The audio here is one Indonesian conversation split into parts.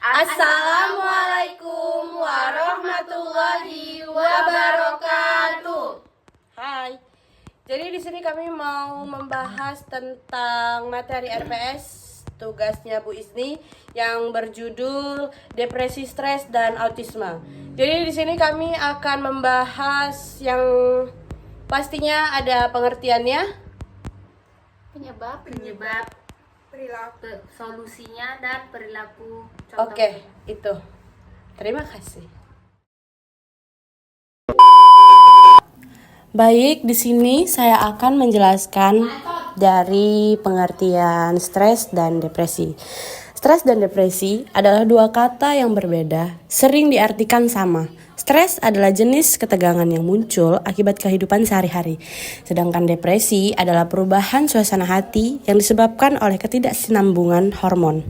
Assalamualaikum warahmatullahi wabarakatuh. Hai. Jadi di sini kami mau membahas tentang materi RPS tugasnya Bu Isni yang berjudul depresi, stres, dan autisme. Jadi di sini kami akan membahas yang pastinya ada pengertiannya, Penyebab, perilaku, solusinya, dan perilaku contoh. Oke, itu. Terima kasih. Baik, di sini saya akan menjelaskan dari pengertian stres dan depresi. Stres dan depresi adalah dua kata yang berbeda, sering diartikan sama. Stres adalah jenis ketegangan yang muncul akibat kehidupan sehari-hari. Sedangkan depresi adalah perubahan suasana hati yang disebabkan oleh ketidaksinambungan hormon.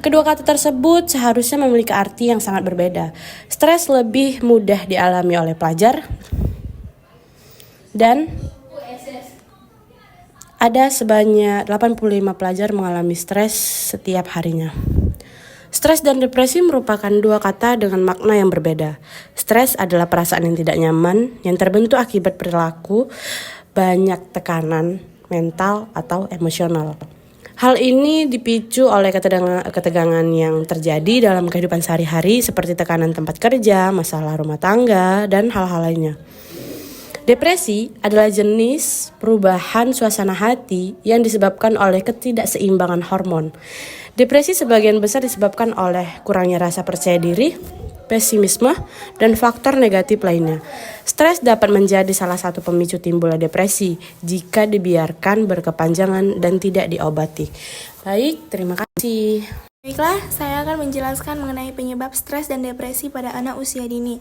Kedua kata tersebut seharusnya memiliki arti yang sangat berbeda. Stres lebih mudah dialami oleh pelajar dan ada sebanyak 85 pelajar mengalami stres setiap harinya. Stres dan depresi merupakan dua kata dengan makna yang berbeda. Stres adalah perasaan yang tidak nyaman yang terbentuk akibat perilaku banyak tekanan mental atau emosional. Hal ini dipicu oleh ketegangan yang terjadi dalam kehidupan sehari-hari seperti tekanan tempat kerja, masalah rumah tangga, dan hal-hal lainnya. Depresi adalah jenis perubahan suasana hati yang disebabkan oleh ketidakseimbangan hormon. Depresi sebagian besar disebabkan oleh kurangnya rasa percaya diri, pesimisme, dan faktor negatif lainnya. Stres dapat menjadi salah satu pemicu timbulnya depresi jika dibiarkan berkepanjangan dan tidak diobati. Baik, terima kasih. Baiklah, saya akan menjelaskan mengenai penyebab stres dan depresi pada anak usia dini.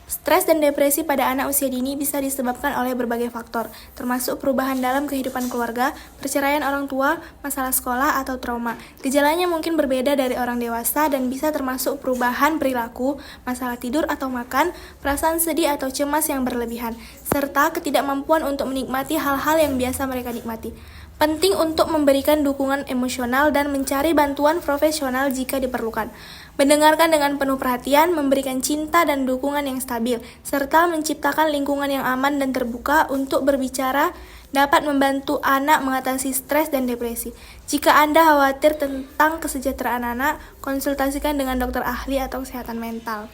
Stres dan depresi pada anak usia dini bisa disebabkan oleh berbagai faktor, termasuk perubahan dalam kehidupan keluarga, perceraian orang tua, masalah sekolah, atau trauma. Gejalanya mungkin berbeda dari orang dewasa dan bisa termasuk perubahan perilaku, masalah tidur atau makan, perasaan sedih atau cemas yang berlebihan, serta ketidakmampuan untuk menikmati hal-hal yang biasa mereka nikmati. Penting untuk memberikan dukungan emosional dan mencari bantuan profesional jika diperlukan. Mendengarkan dengan penuh perhatian, memberikan cinta dan dukungan yang stabil, serta menciptakan lingkungan yang aman dan terbuka untuk berbicara dapat membantu anak mengatasi stres dan depresi. Jika Anda khawatir tentang kesejahteraan anak, konsultasikan dengan dokter ahli atau kesehatan mental.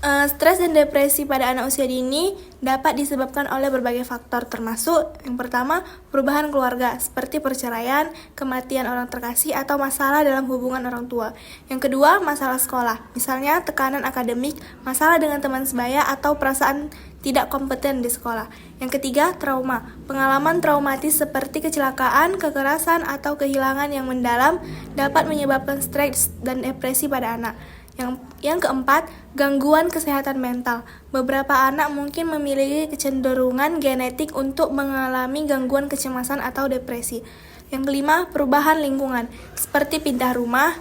Stres dan depresi pada anak usia dini dapat disebabkan oleh berbagai faktor, termasuk yang pertama, perubahan keluarga seperti perceraian, kematian orang terkasih, atau masalah dalam hubungan orang tua. Yang kedua, masalah sekolah, misalnya tekanan akademik, masalah dengan teman sebaya, atau perasaan tidak kompeten di sekolah. Yang ketiga, trauma, pengalaman traumatis seperti kecelakaan, kekerasan, atau kehilangan yang mendalam dapat menyebabkan stres dan depresi pada anak. Yang keempat, gangguan kesehatan mental. Beberapa anak mungkin memiliki kecenderungan genetik untuk mengalami gangguan kecemasan atau depresi. Yang kelima, perubahan lingkungan, seperti pindah rumah,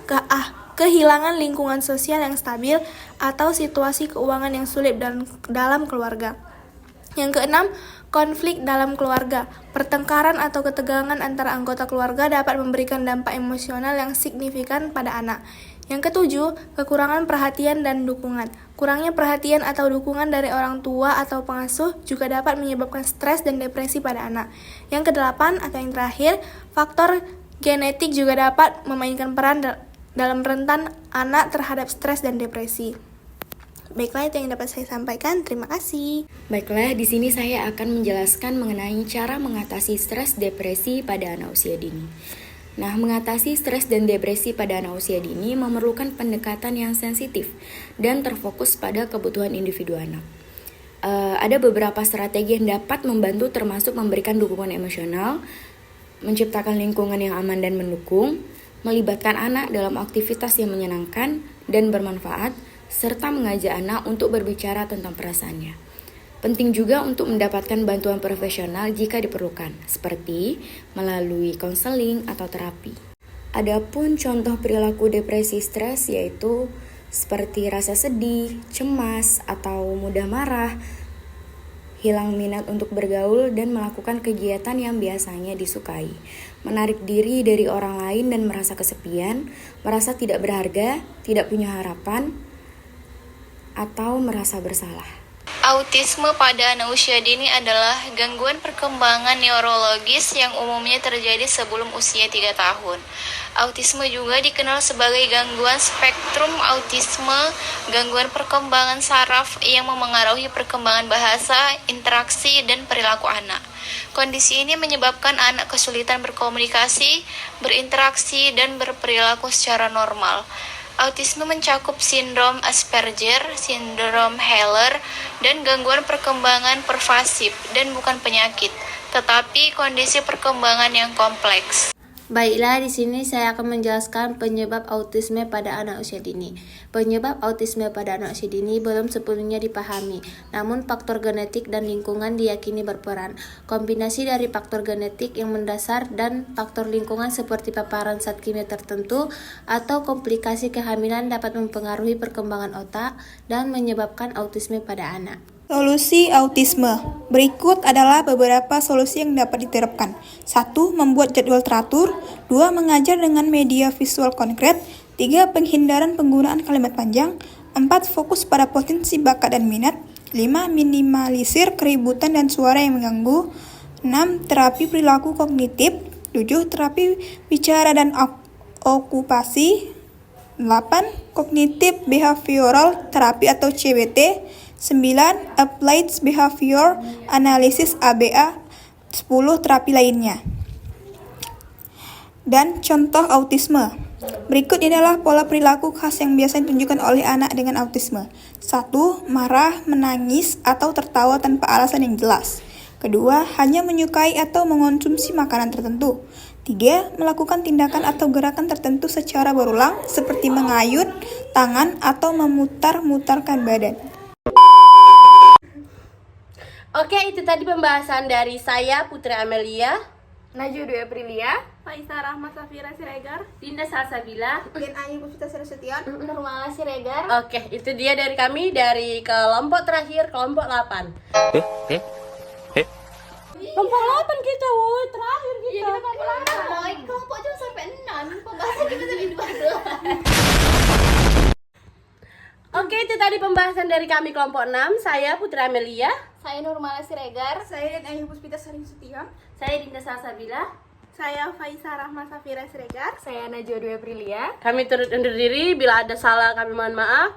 kehilangan lingkungan sosial yang stabil, atau situasi keuangan yang sulit dalam keluarga. Yang keenam, konflik dalam keluarga. Pertengkaran atau ketegangan antara anggota keluarga dapat memberikan dampak emosional yang signifikan pada anak. Yang ketujuh, kekurangan perhatian dan dukungan. Kurangnya perhatian atau dukungan dari orang tua atau pengasuh juga dapat menyebabkan stres dan depresi pada anak. Yang kedelapan atau yang terakhir, faktor genetik juga dapat memainkan peran dalam rentan anak terhadap stres dan depresi. Baiklah, itu yang dapat saya sampaikan. Terima kasih. Baiklah, di sini saya akan menjelaskan mengenai cara mengatasi stres depresi pada anak usia dini. Nah, mengatasi stres dan depresi pada anak usia dini memerlukan pendekatan yang sensitif dan terfokus pada kebutuhan individu anak. Ada beberapa strategi yang dapat membantu, termasuk memberikan dukungan emosional, menciptakan lingkungan yang aman dan mendukung, melibatkan anak dalam aktivitas yang menyenangkan dan bermanfaat, serta mengajak anak untuk berbicara tentang perasaannya. Penting juga untuk mendapatkan bantuan profesional jika diperlukan, seperti melalui konseling atau terapi. Adapun contoh perilaku depresi stres yaitu seperti rasa sedih, cemas, atau mudah marah, hilang minat untuk bergaul dan melakukan kegiatan yang biasanya disukai, menarik diri dari orang lain dan merasa kesepian, merasa tidak berharga, tidak punya harapan, atau merasa bersalah. Autisme pada anak usia dini adalah gangguan perkembangan neurologis yang umumnya terjadi sebelum usia 3 tahun. Autisme juga dikenal sebagai gangguan spektrum autisme, gangguan perkembangan saraf yang memengaruhi perkembangan bahasa, interaksi, dan perilaku anak. Kondisi ini menyebabkan anak kesulitan berkomunikasi, berinteraksi, dan berperilaku secara normal. Autisme mencakup sindrom Asperger, sindrom Haller, dan gangguan perkembangan pervasif dan bukan penyakit, tetapi kondisi perkembangan yang kompleks. Baiklah, di sini saya akan menjelaskan penyebab autisme pada anak usia dini. Penyebab autisme pada anak usia dini belum sepenuhnya dipahami, namun faktor genetik dan lingkungan diyakini berperan. Kombinasi dari faktor genetik yang mendasar dan faktor lingkungan seperti paparan zat kimia tertentu atau komplikasi kehamilan dapat mempengaruhi perkembangan otak dan menyebabkan autisme pada anak. Solusi autisme. Berikut adalah beberapa solusi yang dapat diterapkan. 1. Membuat jadwal teratur. 2. Mengajar dengan media visual konkret. 3. Penghindaran penggunaan kalimat panjang. 4. Fokus pada potensi bakat dan minat. 5. Minimalisir keributan dan suara yang mengganggu. 6. Terapi perilaku kognitif. 7. Terapi bicara dan okupasi. 8. Kognitif behavioral terapi atau CBT. 9. Applied Behavior Analysis ABA. 10. Terapi lainnya. Dan contoh autisme. Berikut adalah pola perilaku khas yang biasa ditunjukkan oleh anak dengan autisme. 1. Marah, menangis, atau tertawa tanpa alasan yang jelas. 2. Hanya menyukai atau mengonsumsi makanan tertentu. 3. Melakukan tindakan atau gerakan tertentu secara berulang seperti mengayun tangan atau memutar-mutarkan badan. Oke, itu tadi pembahasan dari saya, Putri Amelia, Najwa Dwi Aprilia, Faisa Rahma Safira Siregar, Dinda Salsabila, dan Ayu Puspita Sarasutian. Nurmala Siregar. Oke, itu dia dari kami, dari kelompok terakhir, kelompok 8. Kelompok 8 kita, woi, terakhir kita. Iya, kita kelompok 8. Kelompok cuma sampai 6. Pembahasan kita sampai 12. Oke, itu tadi pembahasan dari kami kelompok 6. Saya Putri Amelia. Saya Nurmala Siregar. Saya dan Ayu Puspita Sarasutian. Saya Dinda Salsabila. Saya Faisa Rahma Safira Siregar. Saya Najwa Dwi Aprilia. Kami turut undur diri, bila ada salah kami mohon maaf.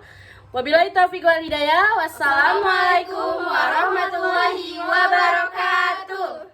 Wabillahi taufiq wal hidayah. Wassalamualaikum warahmatullahi wabarakatuh.